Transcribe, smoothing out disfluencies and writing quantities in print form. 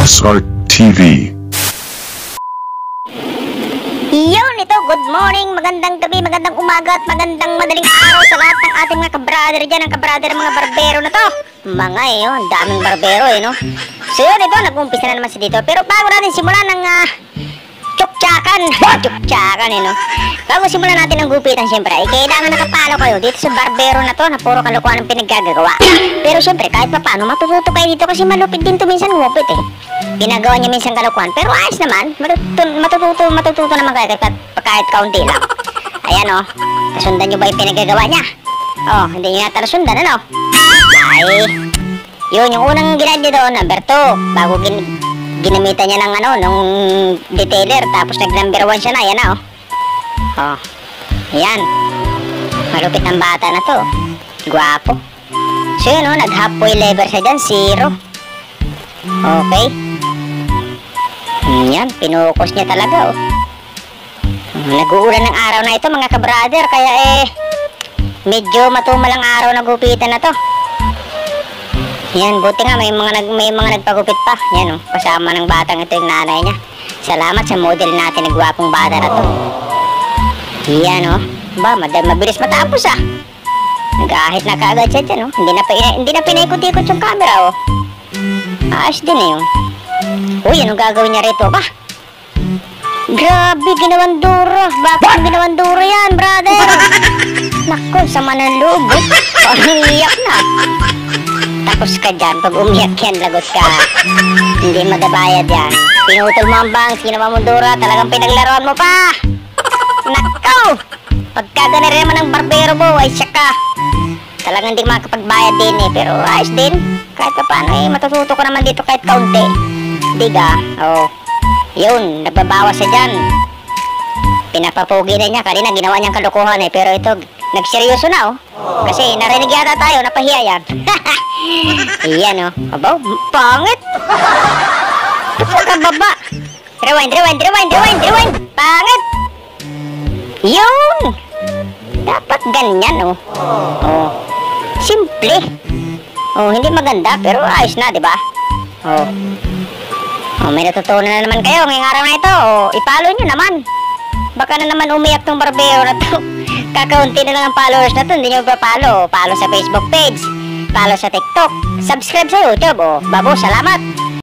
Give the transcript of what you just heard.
SR TV. Yun, ito, good morning, magandang gabi, magandang umaga at magandang madaling araw sa lahat ng ating mga kabrader dyan, ang kabrader mga barbero na to. Mga yun, daming barbero no. So yun, ito, nag-umpisa na naman si dito. Pero bago natin simulan ng tsuktsakan, tsuktsakan no. Bago simulan natin ang gupitan, syempre, ay kailangan nakapalo kayo dito sa barbero na to na puro kalokohan ang pinaggagawa. Pero syempre, kahit pa paano, matututo kayo dito kasi malupit din to minsan ngupit Ginagawa niya minsan kalokohan, pero ayos naman, matututo naman kayo kahit kaunti lang. Ayan nasundan nyo ba yung pinaggagawa niya? Hindi nyo yata nasundan, Ay, yun, yung unang ginad niya doon, number 2, bago ginamitan niya ng nung detailer, tapos nag number 1 siya na, ayan ayan, malupit ng bata na to, guwapo. So yun nag halfway lever siya dyan, 0. Okay. Yan, pinukos niya talaga nag-uulan ng araw na ito mga kabrader, kaya medyo matumal ang araw na gupitan na to. Yan, buti nga may mga nagpagupit pa. Yan kasama ng batang ito yung nanay niya. Salamat sa model natin na gwapong bata na to. Yan mabilis matapos nag-ahit na kaagad siya dyan Hindi na pinaikot-ikot yung camera ayos din yun. Uy, anong gagawin niya rito ba? Grabe, ginawang duro. Bakit ginawang duro yan, brother? Naku, sama ng loob parang iyak na. Tapos ka dyan, pag umiyak yan, lagot ka. Hindi madabayad yan. Pinutol mo ang bangs, ginawa mo duro, talagang pinaglaruan mo pa. Naku, pagka ganun naman ng barbero mo, ay siya ka. Talagang hindi makakapagbayad din pero ayos din. Kahit pa paano matututo ko naman dito kahit kaunti. Diga, yun, nagbabawas siya dyan. Pinapapugi na niya, kanina ginawa niyang kalokohan pero ito, nagseryoso na Kasi narinig yata tayo, napahiya yan. Iyan abaw, pangit. Sa kababa. Rewind. Pangit. Yun. Dapat ganyan simple. Hindi maganda pero ayos na, di ba? May natutunan na naman kayo ngayong araw na ito. I-follow nyo naman. Baka na naman umiyak tong barbero na to. Kakaunti na lang ang followers na to, hindi nyo pa-follow. Follow sa Facebook page, follow sa TikTok, subscribe sa YouTube. Babo, salamat.